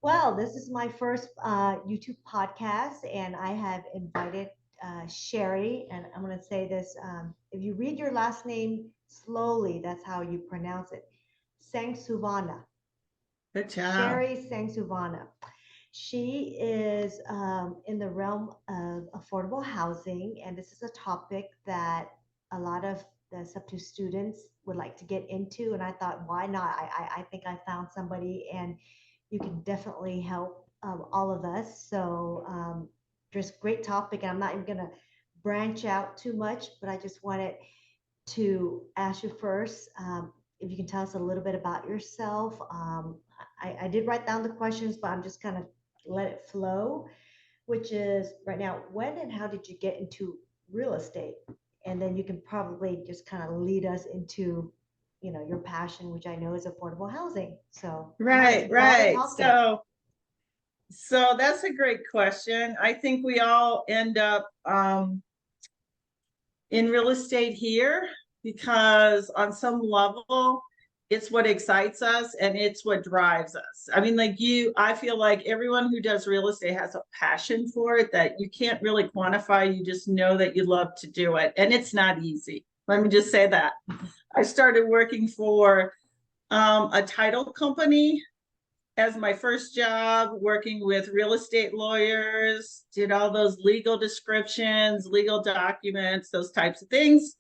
Well, this is my first YouTube podcast, and I have invited Sherri. And I'm going to say this: if you read your last name slowly, that's how you pronounce it. Sengsouvanna, Good job. Sherri Sengsouvanna. She is in the realm of affordable housing, and this is a topic that a lot of the Subto students would like to get into. And I thought, why not? I think I found somebody, and you can definitely help all of us. So just great topic, and I'm not even going to branch out too much, but I just wanted to ask you first if you can tell us a little bit about yourself. I did write down the questions, but I'm just kind of let it flow, which is right now, when and how did you get into real estate? And then you can probably just kind of lead us into, your passion, which I know is affordable housing. So go Right, ahead, start it right. talking. So that's a great question. I think we all end up in real estate here because on some level, it's what excites us and it's what drives us. I mean, I feel like everyone who does real estate has a passion for it that you can't really quantify. You just know that you love to do it. And it's not easy. Let me just say that. I started working for a title company as my first job, working with real estate lawyers, did all those legal descriptions, legal documents, those types of things.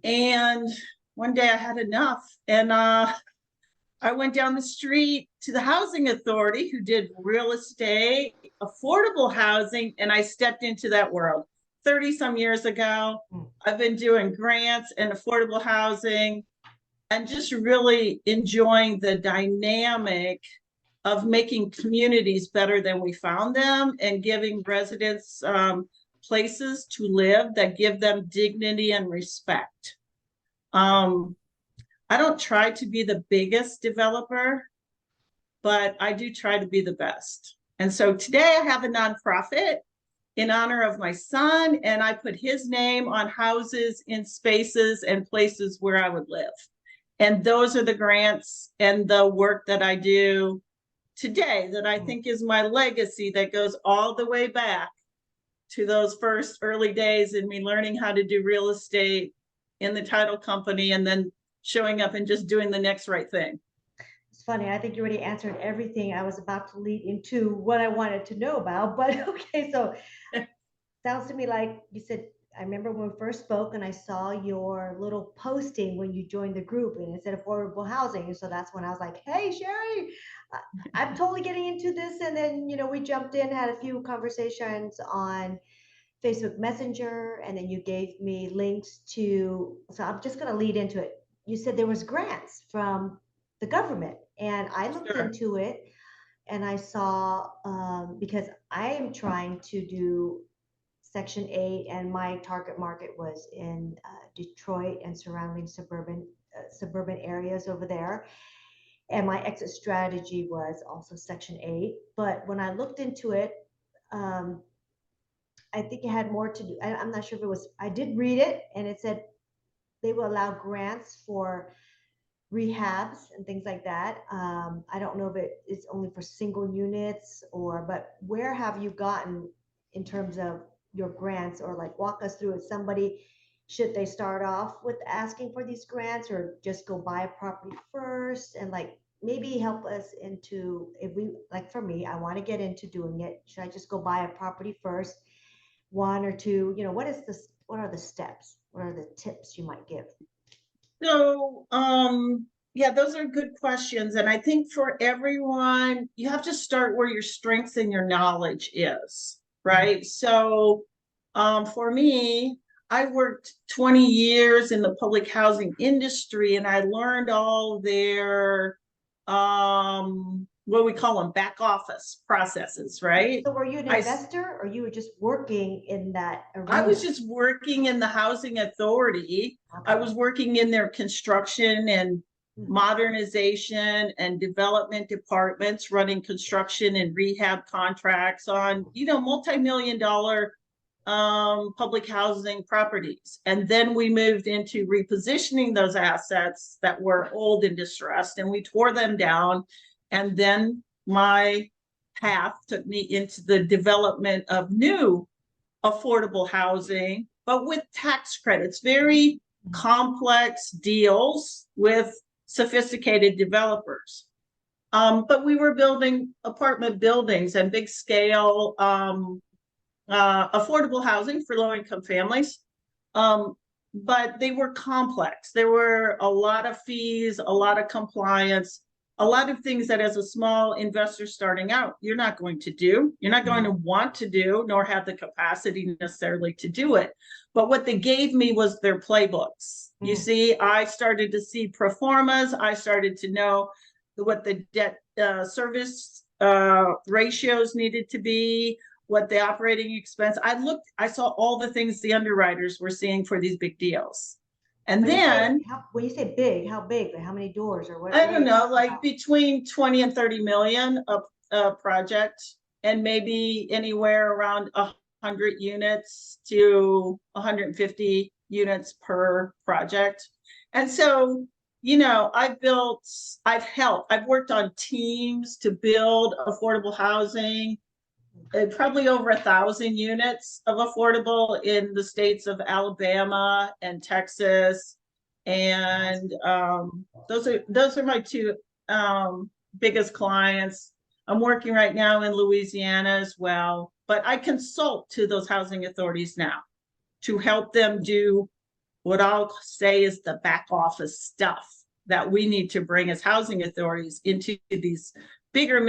And one day I had enough. And I went down the street to the housing authority who did real estate, affordable housing, and I stepped into that world 30 some years ago. I've been doing grants and affordable housing and just really enjoying the dynamic of making communities better than we found them and giving residents places to live that give them dignity and respect. Um, I don't try to be the biggest developer, but I do try to be the best. And so today I have a nonprofit in honor of my son, and I put his name on houses in spaces and places where I would live. And those are the grants and the work that I do today that I think is my legacy that goes all the way back to those first early days in me learning how to do real estate in the title company and then showing up and just doing the next right thing. It's funny. I think you already answered everything I was about to lead into what I wanted to know about. But okay, so sounds to me like you said, I remember when we first spoke and I saw your little posting when you joined the group and it said affordable housing. And so that's when I was like, hey, Sherri, I'm totally getting into this. And then, we jumped in, had a few conversations on Facebook Messenger, and then you gave me links to, so I'm just going to lead into it. You said there was grants from the government, and I looked Sure. into it and I saw, because I am trying to do Section 8, and my target market was in Detroit and surrounding suburban areas over there. And my exit strategy was also Section 8. But when I looked into it, um, I think it had more to do. I'm not sure if it was, I did read it, and it said they will allow grants for rehabs and things like that. I don't know if it is only for single units but where have you gotten in terms of your grants, or like walk us through it. Somebody, should they start off with asking for these grants or just go buy a property first, and like maybe help us into, if we, like for me, I want to get into doing it. Should I just go buy a property first, one or two? What are the steps? What are the tips you might give? So, yeah, those are good questions. And I think for everyone, you have to start where your strengths and your knowledge is, right? So, for me, I worked 20 years in the public housing industry and I learned all their, what we call them, back office processes, right? So were you an I investor, or you were just working in that I was arena? just working in the housing authority. I Okay. was working in their construction and Hmm. modernization and development departments, running construction and rehab contracts on, multi-million dollar public housing properties. And then we moved into repositioning those assets that were old and distressed, and we tore them down. And then my path took me into the development of new affordable housing, but with tax credits, very complex deals with sophisticated developers. But we were building apartment buildings and big scale affordable housing for low income families. But they were complex. There were a lot of fees, a lot of compliance, a lot of things that as a small investor starting out, you're not going to do. You're not going to want to do, nor have the capacity necessarily to do it. But what they gave me was their playbooks. You see, I started to see pro formas. I started to know what the debt service ratios needed to be, what the operating expense. I saw all the things the underwriters were seeing for these big deals. And when you say big, how big? Like how many doors or what? I don't know, like between 20 and 30 million a project, and maybe anywhere around 100 units to 150 units per project. And so, I've worked on teams to build affordable housing, probably over 1,000 units of affordable in the states of Alabama and Texas. And those are my two biggest clients. I'm working right now in Louisiana as well, but I consult to those housing authorities now to help them do what I'll say is the back office stuff that we need to bring as housing authorities into these bigger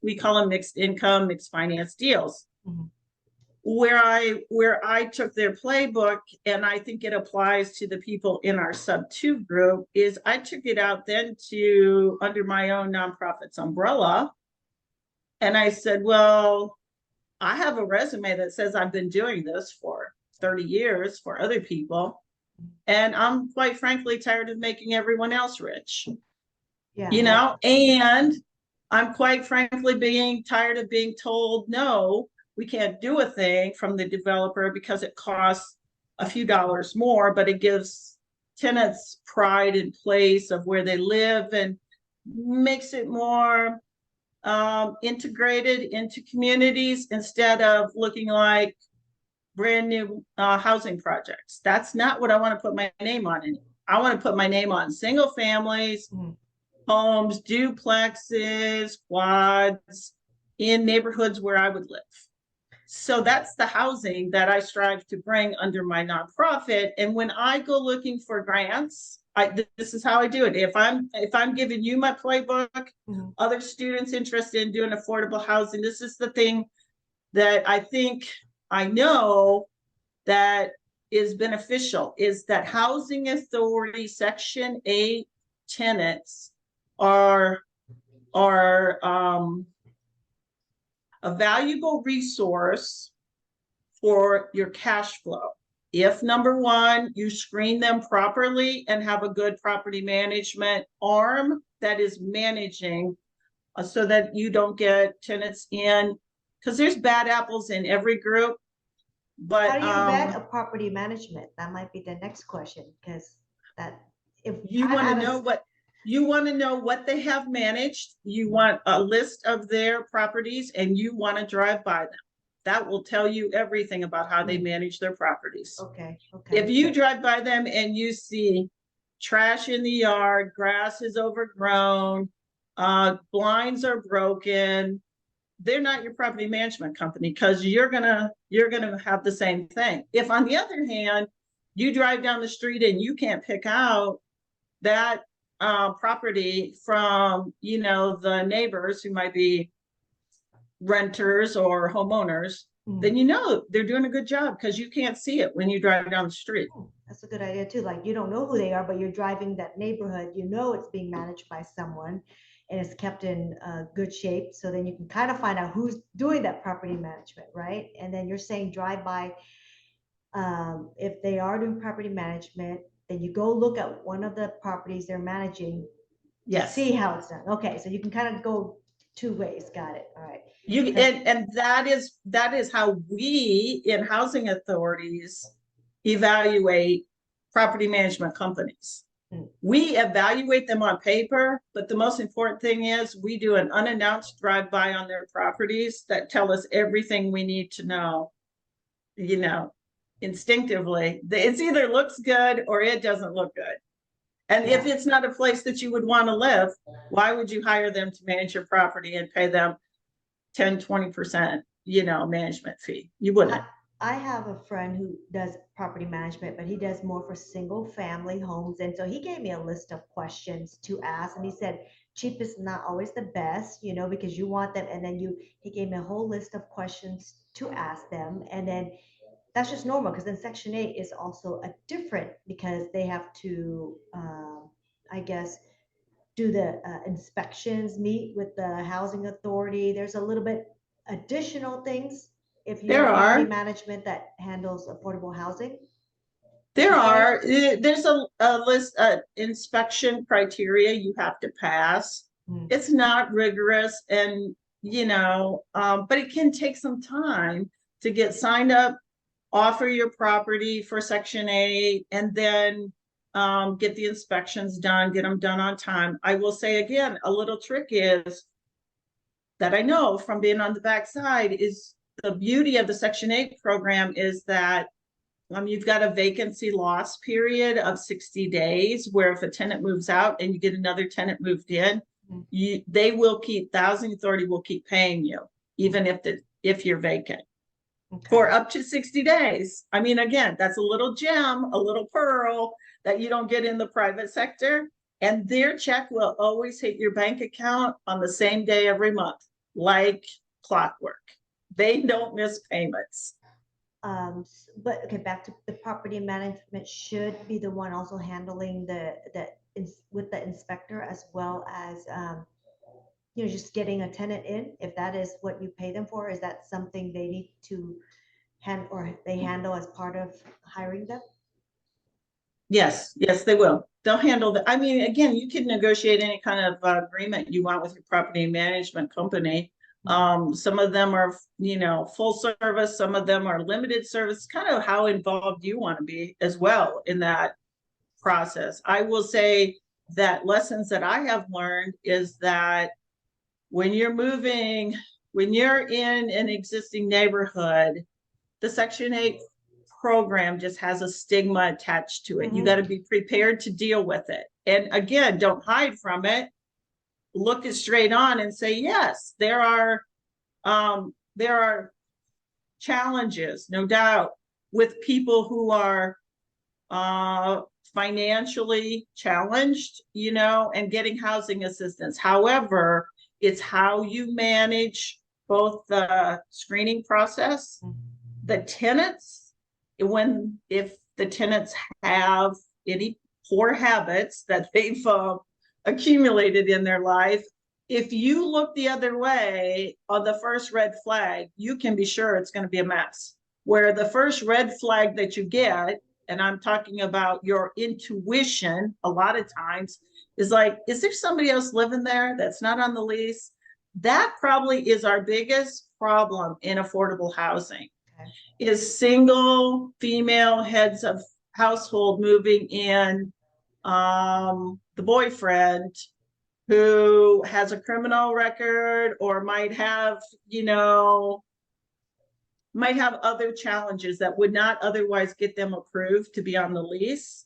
we call them mixed income, mixed finance deals. Where I took their playbook, and I think it applies to the people in our Subto group, is I took it out then to under my own nonprofits umbrella. And I said, well, I have a resume that says I've been doing this for 30 years for other people. And I'm quite frankly tired of making everyone else rich. And I'm quite frankly being tired of being told, no, we can't do a thing from the developer because it costs a few dollars more, but it gives tenants pride in place of where they live and makes it more integrated into communities instead of looking like brand new housing projects. That's not what I want to put my name on anymore. I want to put my name on single families, homes, duplexes, quads in neighborhoods where I would live. So that's the housing that I strive to bring under my nonprofit. And when I go looking for grants, this is how I do it. If I'm giving you my playbook, other students interested in doing affordable housing, this is the thing that I think I know that is beneficial, is that housing authority Section 8 tenants are a valuable resource for your cash flow. If number one, you screen them properly and have a good property management arm that is managing so that you don't get tenants in, because there's bad apples in every group. But how do you vet a property management? That might be the next question, because that if you want to know what they have managed, you want a list of their properties, and you want to drive by them. That will tell you everything about how they manage their properties. Okay. If you drive by them and you see trash in the yard, grass is overgrown, blinds are broken, they're not your property management company, because you're gonna have the same thing. If on the other hand, you drive down the street and you can't pick out that property from the neighbors who might be renters or homeowners, then they're doing a good job, because you can't see it when you drive down the street. That's a good idea too. Like, you don't know who they are, but you're driving that neighborhood, it's being managed by someone and it's kept in good shape. So then you can kind of find out who's doing that property management, right? And then you're saying drive by, if they are doing property management, then you go look at one of the properties they're managing. Yes. See how it's done. Okay, so you can kind of go two ways. Got it. All right. And that is how we in housing authorities evaluate property management companies. Mm. We evaluate them on paper, but the most important thing is we do an unannounced drive-by on their properties that tell us everything we need to know, you know, instinctively. It's either looks good or it doesn't look good. And if Yeah. it's not a place that you would want to live, why would you hire them to manage your property and pay them 10, 20%, management fee? You I, wouldn't. I have a friend who does property management, but he does more for single family homes. And so he gave me a list of questions to ask. And he said, cheap is not always the best, because you want them. And then he gave me a whole list of questions to ask them. And then that's just normal because then Section 8 is also a different because they have to, I guess, do the inspections, meet with the housing authority. There's a little bit additional things if you There have property are, management that handles affordable housing. Would there you say? are, there's a list, inspection criteria you have to pass. Mm. It's not rigorous and, but it can take some time to get signed up, offer your property for Section 8, and then get the inspections done, get them done on time. I will say again, a little trick is that I know from being on the backside is the beauty of the Section 8 program is that you've got a vacancy loss period of 60 days where if a tenant moves out and you get another tenant moved in, Mm. they will keep, the housing authority will keep paying you, even if you're vacant Okay. for up to 60 days. I mean, again, that's a little gem, a little pearl that you don't get in the private sector. And their check will always hit your bank account on the same day every month, like clockwork. They don't miss payments. But okay, back to the property management should be the one also handling with the inspector as well as just getting a tenant in. If that is what you pay them for, is that something they need to or they handle as part of hiring them? Yes, yes, they will. They'll handle that. I mean, again, you can negotiate any kind of agreement you want with your property management company. Some of them are, full service, some of them are limited service, kind of how involved you want to be as well in that process. I will say that lessons that I have learned is that when you're moving, when you're in an existing neighborhood, the Section 8 program just has a stigma attached to it. You got to be prepared to deal with it. And again, don't hide from it. Look it straight on and say, yes, there are challenges, no doubt, with people who are financially challenged, and getting housing assistance. However, it's how you manage both the screening process, the tenants, if the tenants have any poor habits that they've accumulated in their life, if you look the other way on the first red flag, you can be sure it's going to be a mess. Where the first red flag that you get, and I'm talking about your intuition a lot of times, is like, is there somebody else living there that's not on the lease? That probably is our biggest problem in affordable housing. Okay. Is single female heads of household moving in, the boyfriend who has a criminal record or might have other challenges that would not otherwise get them approved to be on the lease.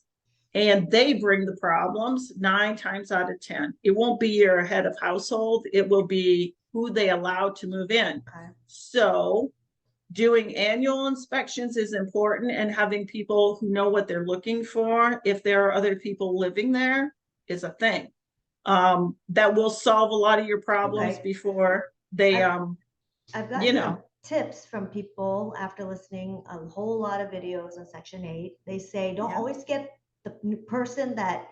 And they bring the problems 9 times out of 10. It won't be your head of household. It will be who they allow to move in. Okay. So doing annual inspections is important, and having people who know what they're looking for, if there are other people living there, is a thing. That will solve a lot of your problems Okay. before they, I've, I've you gotten some know, tips from people after listening a whole lot of videos on Section 8. They say don't yeah. always get the person that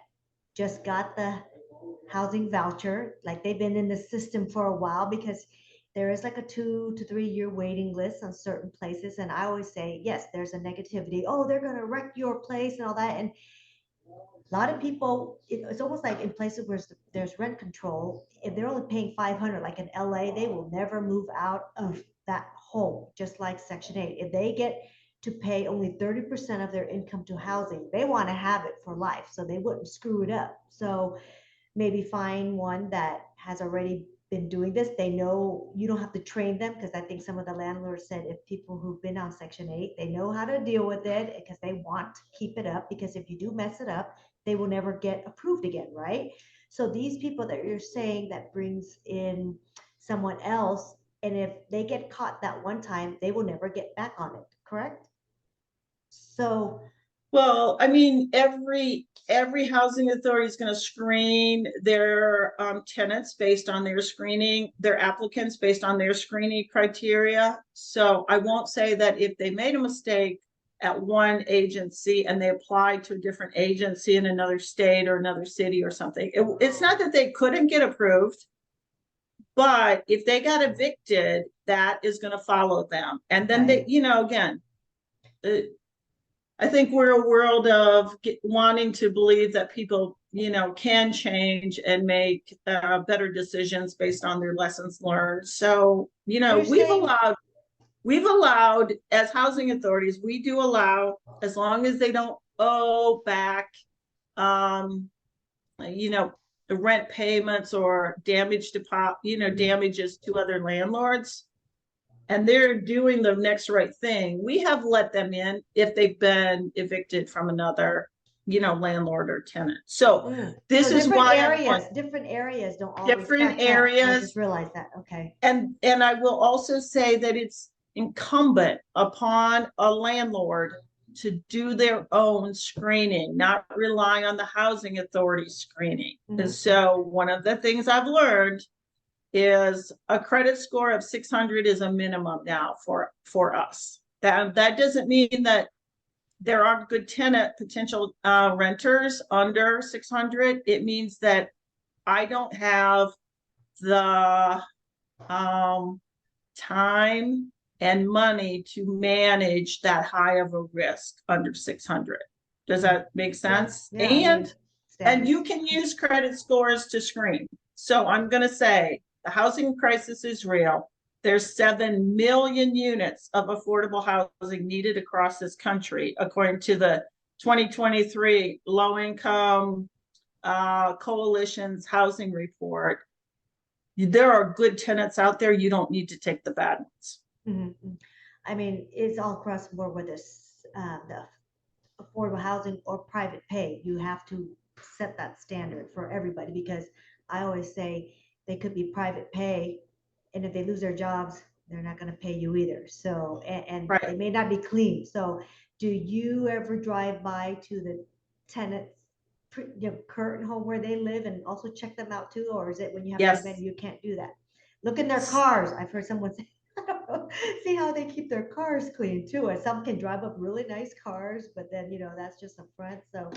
just got the housing voucher, like they've been in the system for a while, because there is like a 2 to 3 year waiting list on certain places. And I always say, yes, there's a negativity. Oh, they're going to wreck your place and all that. And a lot of people, it's almost like in places where there's rent control, if they're only paying 500, like in LA, they will never move out of that home, just like Section 8. If they get to pay only 30% of their income to housing. They want to have it for life, so they wouldn't screw it up. So maybe find one that has already been doing this. They know you don't have to train them, because I think some of the landlords said if people who've been on Section 8, they know how to deal with it because they want to keep it up. Because if you do mess it up, they will never get approved again, right? So these people that you're saying that brings in someone else, and if they get caught that one time, they will never get back on it, correct? So, Well, I mean, every housing authority is going to screen their tenants based on their screening, their applicants based on their screening criteria. So I won't say that if they made a mistake at one agency and they applied to a different agency in another state or another city or something, it's not that they couldn't get approved, but if they got evicted, that is going to follow them. And then they, right. again, I think we're a world of wanting to believe that people, can change and make better decisions based on their lessons learned. So, So you're saying, we've allowed as housing authorities, we do allow, as long as they don't owe back, um, you know, the rent payments or damages to other landlords, and they're doing the next right thing, we have let them in if they've been evicted from another, landlord or tenant. So this so is why I'm on different areas don't always different catch up. I just areas. realized that. Okay. And I will also say that it's incumbent upon a landlord to do their own screening, not rely on the housing authority screening. And Mm-hmm. so one of the things I've learned is a credit score of 600 is a minimum now for us. That doesn't mean that there aren't good tenant potential renters under 600. It means that I don't have the time and money to manage that high of a risk under 600. Does Mm-hmm. that make Yeah. sense? Yeah. I And understand. you can use credit scores to screen. So I'm going to say the housing crisis is real. There's 7 million units of affordable housing needed across this country, according to the 2023 Low Income Coalition's housing report. There are good tenants out there. You don't need to take the bad ones. Mm-hmm. I mean, it's all across the board, whether it's the affordable housing or private pay. You have to set that standard for everybody, because I always say they could be private pay, and if they lose their jobs, they're not going to pay you either. So, and they Right. may not be clean. So, do you ever drive by to the tenants, current home where they live, and also check them out too? Or is it when you have an event, Yes. you can't do that? Look in their cars. I've heard someone say, see how they keep their cars clean too. And some can drive up really nice cars, but then, that's just a front. So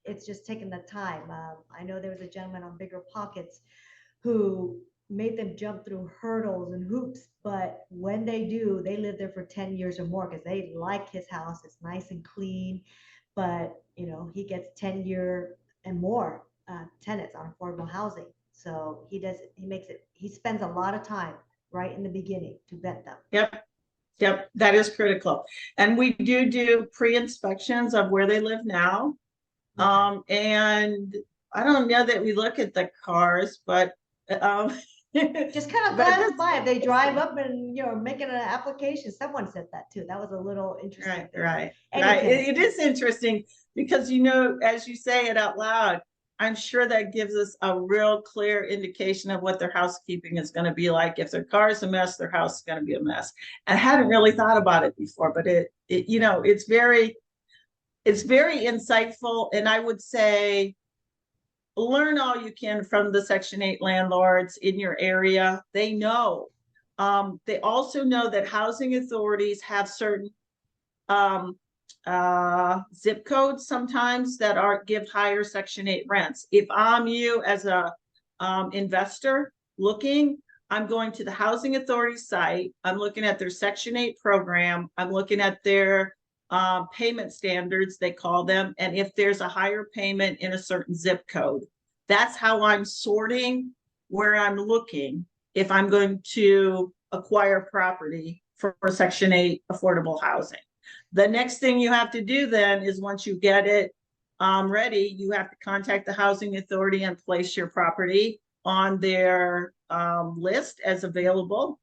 it's just taking the time. I know there was a gentleman on Bigger Pockets who made them jump through hurdles and hoops. But when they do, they live there for 10 years or more because they like his house. It's nice and clean. But, he gets 10-year and more tenants on affordable housing. So he spends a lot of time right in the beginning to vet them. Yep. Yep. That is critical. And we do pre-inspections of where they live now. Okay. And I don't know that we look at the cars, but um Just kind of but glance that's by if they drive up and making an application. Someone said that too. That was a little interesting right, thing. right, Any right. tenant. It is interesting because as you say it out loud, I'm sure that gives us a real clear indication of what their housekeeping is going to be like. If their car is a mess, their house is going to be a mess. I hadn't really thought about it before, but it's very insightful. And I would say learn all you can from the Section 8 landlords in your area. They know. They also know that housing authorities have certain um, zip codes sometimes that give higher Section 8 rents. If I'm you as a investor looking, I'm going to the housing authority site. I'm looking at their Section 8 program. I'm looking at their payment standards, they call them. And if there's a higher payment in a certain zip code, that's how I'm sorting where I'm looking if I'm going to acquire property for Section 8 affordable housing. The next thing you have to do then is once you get it ready, you have to contact the housing authority and place your property on their list as available.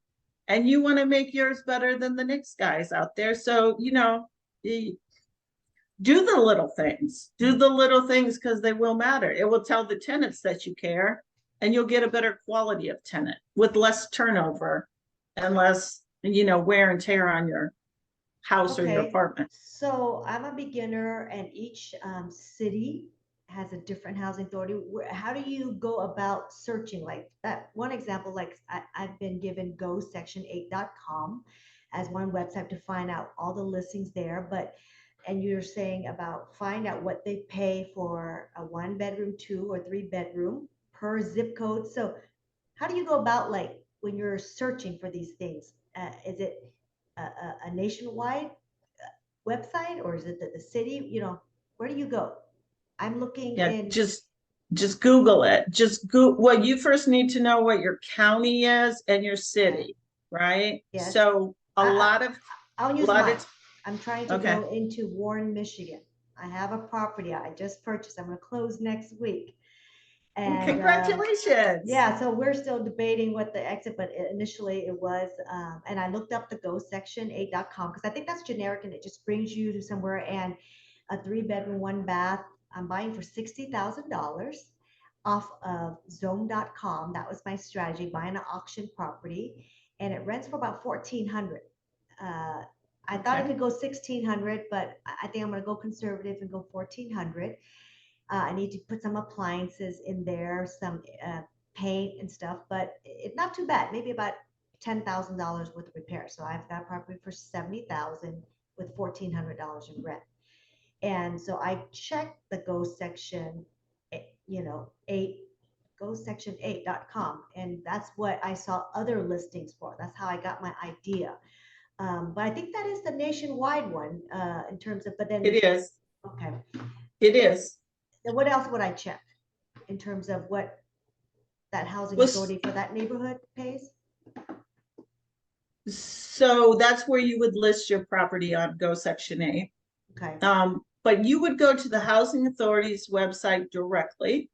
And you want to make yours better than the next guys out there. So, you know, do the little things. Do the little things because they will matter. It will tell the tenants that you care, and you'll get a better quality of tenant with less turnover and less, you know, wear and tear on your house or your Okay, apartment. so I'm a beginner, and each city has a different housing authority. How do you go about searching? Like that one example, like I've been given go section8.com as one website to find out all the listings there. But, and you're saying about find out what they pay for a one bedroom, two or three bedroom per zip code. So how do you go about like when you're searching for these things? Is it a nationwide website, or is it the city? You know, where do you go? I'm looking Yeah, in. just Google it. Just go. Well, you first need to know what your county is and your Okay, city, right? yes, So I, I I'll a use lot mine. of I'm trying to okay. go into Warren, Michigan. I have a property I just purchased. I'm going to close next week, Well, and congratulations. yeah, so we're still debating what the exit, but initially it was, and I looked up the go section8.com because I think that's generic and it just brings you to somewhere. And a three bedroom, one bath, I'm buying for $60,000 off of zone.com. That was my strategy, buying an auction property, and it rents for about 1,400. Uh, I thought it Okay. could go 1,600, but I think I'm going to go conservative and go 1,400. I need to put some appliances in there, some paint and stuff, but it's not too bad. Maybe about $10,000 worth of repair. So I've got property for 70,000 with $1,400 in rent. And so I checked the go section, you know, eight, go section8.com. And that's what I saw other listings for. That's how I got my idea. But I think that is the nationwide one in terms of, but then, It is. okay. It is. Then what else would I check in terms of what that housing Was authority for that neighborhood pays? so that's where you would list your property on Go Section A. Okay. But you would go to the housing authority's website directly.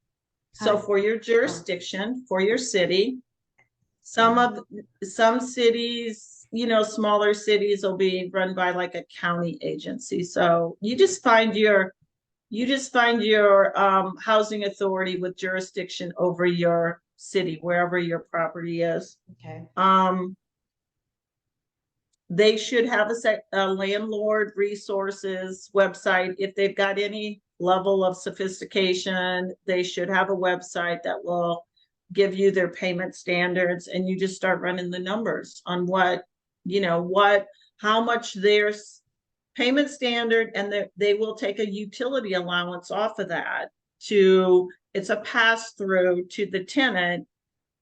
How So to, for your oh, jurisdiction, for your city, some yeah. of some cities, you know, smaller cities will be run by like a county agency. So you just find your housing authority with jurisdiction over your city, wherever your property is. Okay. Um, they should have a landlord resources website. If they've got any level of sophistication, they should have a website that will give you their payment standards, and you just start running the numbers on what, you know, how much their payment standard, and they will take a utility allowance off of that. It's a pass through to the tenant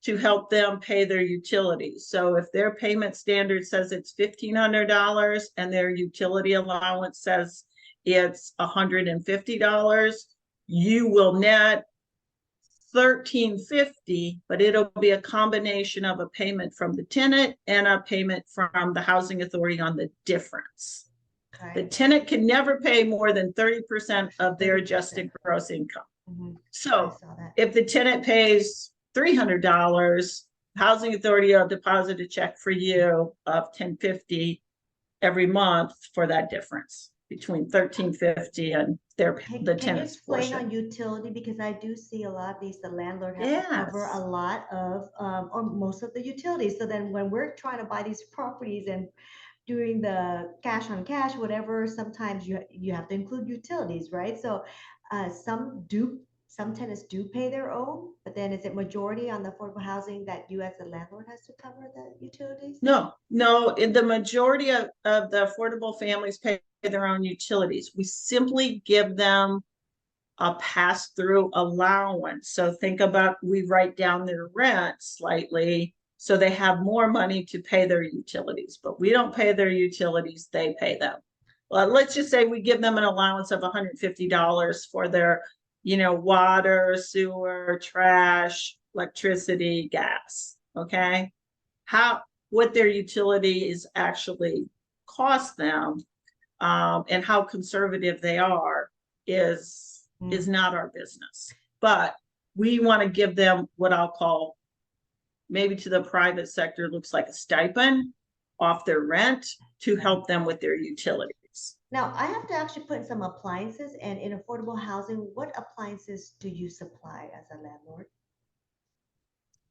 to help them pay their utilities. So if their payment standard says it's $1,500 and their utility allowance says it's $150, you will net $1,350, but it'll be a combination of a payment from the tenant and a payment from the housing authority on the difference. The Okay. tenant can never pay more than 30% of their 30%. adjusted gross income. Mm-hmm. I So saw that. if the tenant pays $300, housing authority will deposit a check for you of $1,050 every month for that difference between $1,350 and the Can you tenant's explain portion. on utility? Because I do see a lot of these, the landlord has to cover a Yes. lot of, or most of the utilities. So then when we're trying to buy these properties and doing the cash on cash, whatever, sometimes you have to include utilities, right? So some tenants do pay their own, but then is it majority on the affordable housing that you as a landlord has to cover the utilities? No, in the majority of the affordable families pay their own utilities. We simply give them a pass-through allowance. So think about, we write down their rent slightly so they have more money to pay their utilities, but we don't pay their utilities, they pay them. Well, let's just say we give them an allowance of $150 for their, you know, water, sewer, trash, electricity, gas. Okay. How, what their utility is actually cost them, and how conservative they are is not our business. But we want to give them what I'll call, maybe to the private sector, looks like a stipend off their rent to help them with their utilities. Now, I have to actually put in some appliances, and in affordable housing, what appliances do you supply as a landlord?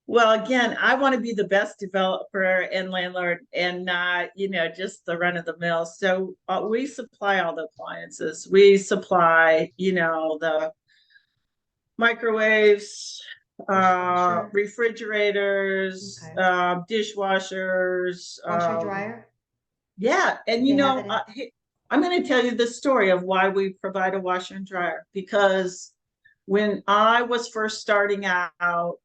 Well, again, I want to be the best developer and landlord and not, just the run of the mill. So we supply all the appliances. We supply, the microwaves, Dishwasher, refrigerators, okay. dishwashers. Washer dryer, Yeah. And, they have it in. I'm going to tell you the story of why we provide a washer and dryer, because when I was first starting out,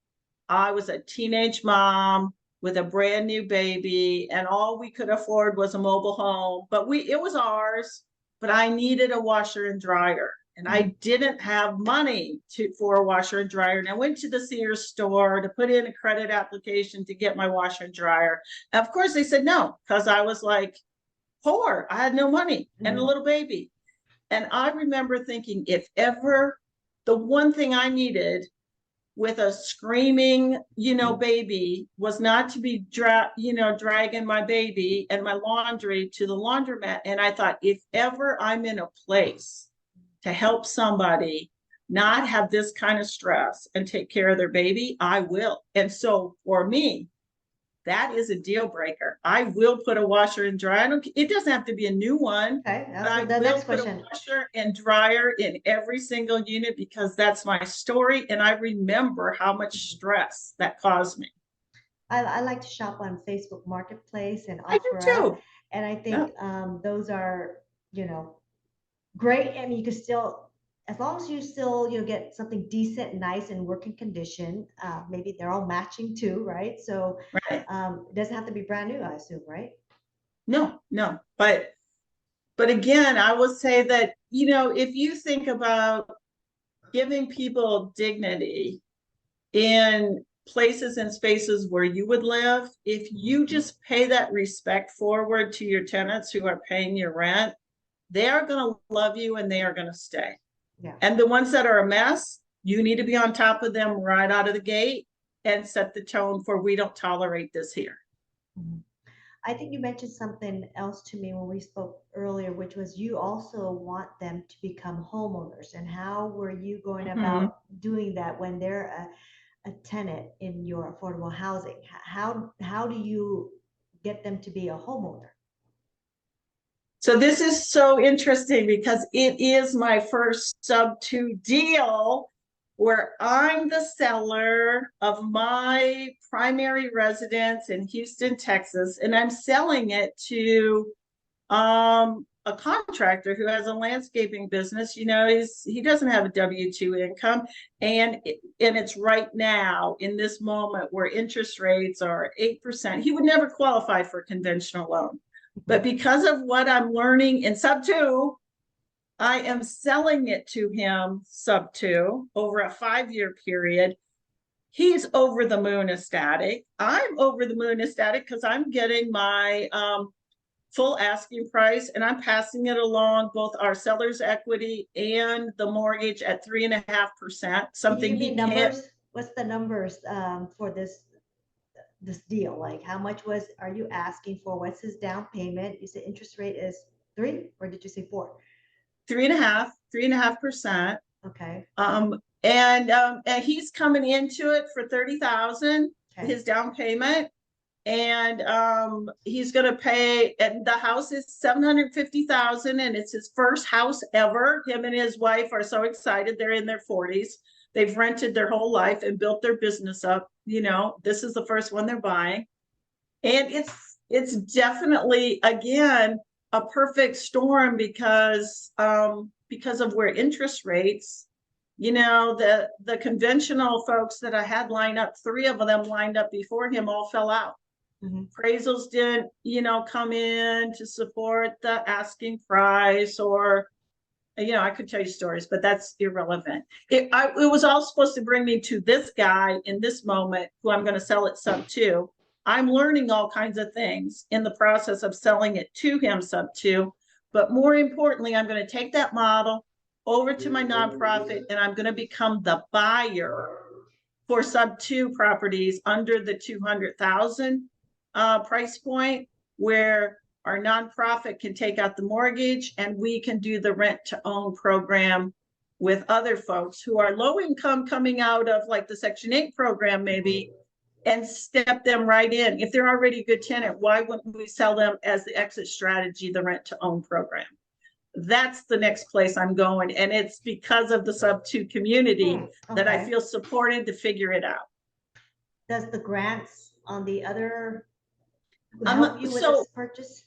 I was a teenage mom with a brand new baby, and all we could afford was a mobile home. But it was ours, but I needed a washer and dryer. And I didn't have money for a washer and dryer. And I went to the Sears store to put in a credit application to get my washer and dryer. And of course, they said no, because I was like poor. I had no money and a little baby. And I remember thinking, if ever the one thing I needed with a screaming, baby was not to be dragging my baby and my laundry to the laundromat. And I thought, if ever I'm in a place to help somebody not have this kind of stress and take care of their baby, I will. And so for me, that is a deal breaker. I will put a washer and dryer. It doesn't have to be a new one, Okay, but I the will next put a question. washer and dryer in every single unit, because that's my story. And I remember how much stress that caused me. I like to shop on Facebook Marketplace and I do OfferUp, too. and I Yeah. think those are, great. I mean, you can still, as long as you still, get something decent, nice, and working condition. Maybe they're all matching too, right? So Right. it doesn't have to be brand new, I assume, right? No, no. But again, I will say that, if you think about giving people dignity in places and spaces where you would live, if you just pay that respect forward to your tenants who are paying your rent, they are going to love you and they are going to stay. Yeah. And the ones that are a mess, you need to be on top of them right out of the gate and set the tone for, we don't tolerate this here. Mhm. I think you mentioned something else to me when we spoke earlier, which was you also want them to become homeowners. And how were you going Mm-hmm. about doing that when they're a tenant in your affordable housing? How do you get them to be a homeowner? So this is so interesting because it is my first Subto deal where I'm the seller of my primary residence in Houston, Texas, and I'm selling it to a contractor who has a landscaping business. He doesn't have a W-2 income, and it's right now in this moment where interest rates are 8%. He would never qualify for a conventional loan. But because of what I'm learning in Subto, I am selling it to him Subto over a 5-year period. He's over the moon ecstatic. I'm over the moon ecstatic because I'm getting my full asking price, and I'm passing it along, both our seller's equity and the mortgage at 3.5%, Can you something give me he can't. numbers? What's the numbers for this deal? Like, how much are you asking for? What's his down payment? You said interest rate is three, or did you say four? 3.5%. Okay. And he's coming into it for 30,000, Okay. his down payment. And he's going to pay, and the house is 750,000, and it's his first house ever. Him and his wife are so excited. They're in their 40s. They've rented their whole life and built their business up. This is the first one they're buying. And it's definitely, again, a perfect storm because of where interest rates, the conventional folks that I had lined up, 3 of them lined up before him, all fell out. Mm-hmm. Appraisals didn't, come in to support the asking price, or, I could tell you stories, but that's irrelevant. It was all supposed to bring me to this guy in this moment, who I'm going to sell it sub to. I'm learning all kinds of things in the process of selling it to him sub to, But more importantly, I'm going to take that model over to my nonprofit, and I'm going to become the buyer for sub two properties under the 200,000 price point, where our nonprofit can take out the mortgage and we can do the rent to own program with other folks who are low income, coming out of like the Section 8 program maybe, and step them right in. If they're already a good tenant, why wouldn't we sell them as the exit strategy, the rent to own program? That's the next place I'm going. And it's because of the sub two community that I feel supported to figure it out. Does the grants on the other help you with this purchase?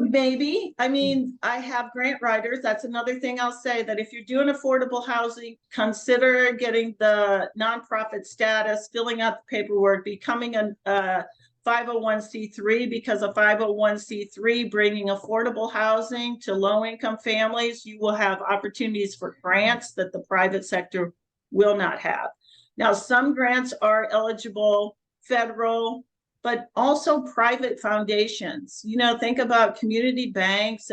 Maybe. I mean, I have grant writers. That's another thing I'll say, that if you're doing affordable housing, consider getting the nonprofit status, filling out the paperwork, becoming a 501c3, because a 501c3 bringing affordable housing to low income families, you will have opportunities for grants that the private sector will not have. Now, some grants are eligible federal, but also private foundations. You know, think about community banks,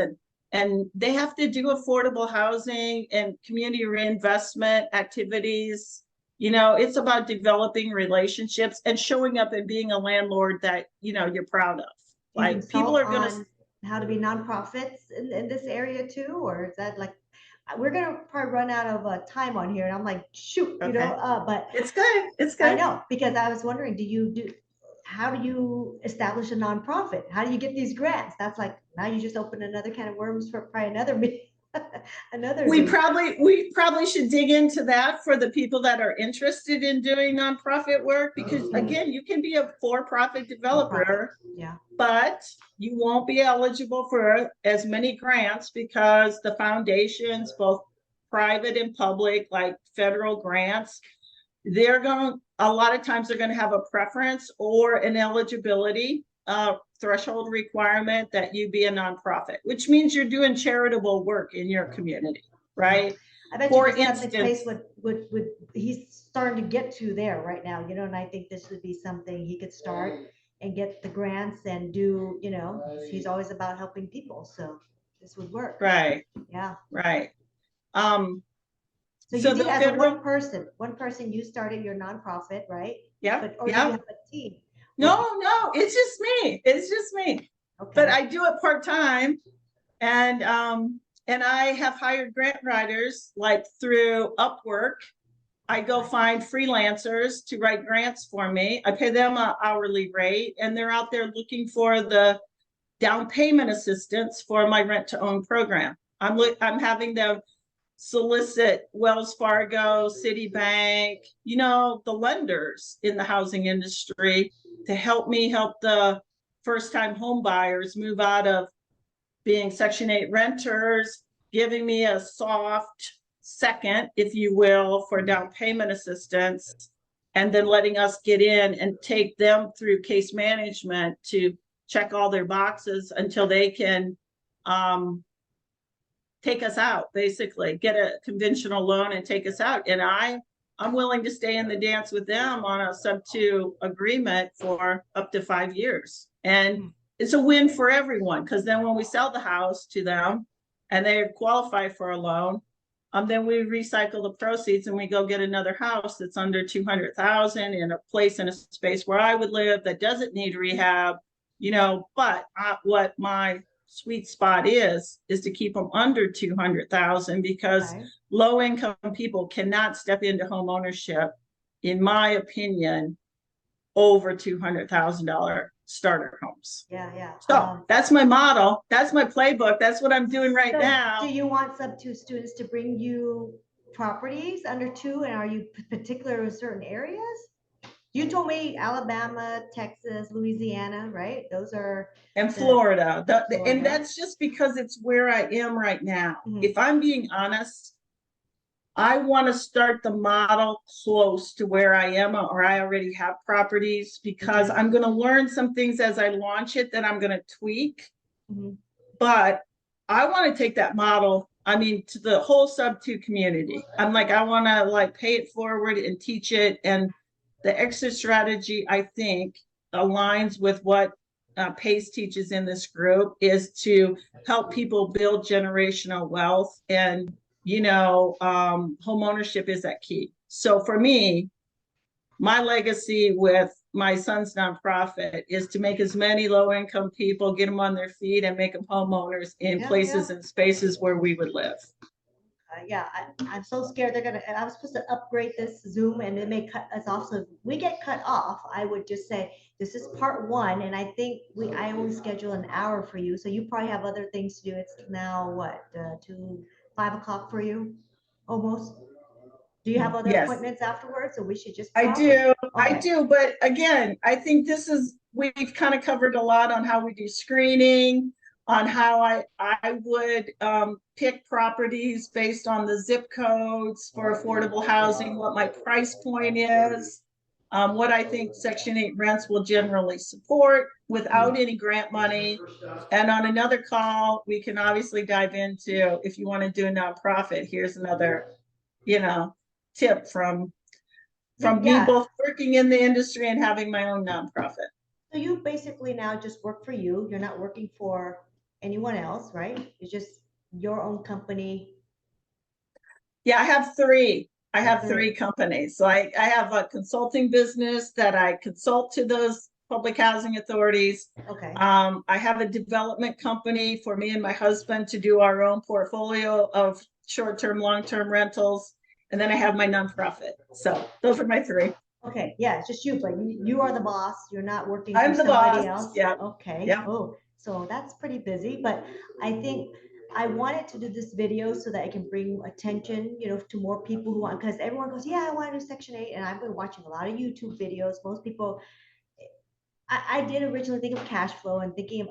and they have to do affordable housing and community reinvestment activities. You know, it's about developing relationships and showing up and being a landlord that, you know, you're proud of. Like, people are gonna how to be nonprofits in this area too, or is that like, we're gonna probably run out of time on here, and I'm like, shoot, you know, but it's good. It's good. I know, because I was wondering, how do you establish a nonprofit? How do you get these grants? That's like, now you just open another can of worms for probably another meeting. We probably should dig into that for the people that are interested in doing nonprofit work, because again, you can be a for-profit developer, but you won't be eligible for as many grants, because the foundations, both private and public, like federal grants, they're going, a lot of times they're going to have a preference or an eligibility threshold requirement that you be a nonprofit, which means you're doing charitable work in your community, right? I bet for instance, would he's starting to get to there right now, you know, and I think this would be something he could start and get the grants and do, you know, he's always about helping people, so this would work. Right. Yeah. Right. So you did, as federal, one person, you started your nonprofit, right? Yeah. Or do you have a team? No, it's just me. It's just me. Okay. But I do it part-time, and I have hired grant writers, like through Upwork. I go find freelancers to write grants for me. I pay them an hourly rate, and they're out there looking for the down payment assistance for my rent to own program. I'm having them solicit Wells Fargo, Citibank, you know, the lenders in the housing industry, to help me help the first-time home buyers move out of being Section 8 renters, giving me a soft second, if you will, for down payment assistance, and then letting us get in and take them through case management to check all their boxes until they can take us out, basically get a conventional loan and take us out. And I'm willing to stay in the dance with them on a sub-2 agreement for up to 5 years. And it's a win for everyone, because then when we sell the house to them and they qualify for a loan, then we recycle the proceeds and we go get another house that's under 200,000 in a place, in a space where I would live, that doesn't need rehab, you know. But what my sweet spot is to keep them under 200,000, because low income people cannot step into home ownership, in my opinion, over $200,000 starter homes. Yeah. So that's my model. That's my playbook. That's what I'm doing right now. Do you want sub-2 students to bring you properties under 2, and are you particular in certain areas? You told me Alabama, Texas, Louisiana, right? Those are, and Florida. And that's just because it's where I am right now. If I'm being honest, I want to start the model close to where I am, or I already have properties, because I'm going to learn some things as I launch it that I'm going to tweak. But I want to take that model, I mean, to the whole sub-2 community. I'm like, I want to like pay it forward and teach it. And the exit strategy, I think, aligns with what Pace teaches in this group is to help people build generational wealth. And, home ownership is that key. So for me, my legacy with my son's nonprofit is to make as many low income people, get them on their feet and make them homeowners in Yeah, places yeah. and spaces where we would live. Yeah, I'm so scared they're gonna. I was supposed to upgrade this Zoom, and it may cut us off. So if we get cut off, I would just say this is part one, and I think I only schedule an hour for you, so you probably have other things to do. It's now what, to 5 o'clock for you, almost. Do you have other Yes, appointments afterwards, or we should just I talk? Or, do. I okay, do. But again, I think we've kind of covered a lot on how we do screening, on how I would pick properties based on the zip codes for affordable housing, what my price point is, what I think Section 8 rents will generally support without any grant money. And on another call, we can obviously dive into, if you want to do a nonprofit, here's another, tip from me yeah. both working in the industry and having my own nonprofit. So you basically now just work for you. You're not working for anyone else, right? It's just your own company. Yeah, I have three. I have Three. three companies. So I have a consulting business that I consult to those public housing authorities. Okay. I have a development company for me and my husband to do our own portfolio of short-term, long-term rentals. And then I have my nonprofit. So those are my three. Okay, yeah, it's just you, but you are the boss. You're not working for I'm the somebody boss. else. Yeah. Okay. Yeah. Oh, so that's pretty busy, but I think I wanted to do this video so that I can bring attention, to more people who want, because everyone goes, yeah, I want to do Section 8. And I've been watching a lot of YouTube videos. Most people, I did originally think of cash flow and thinking of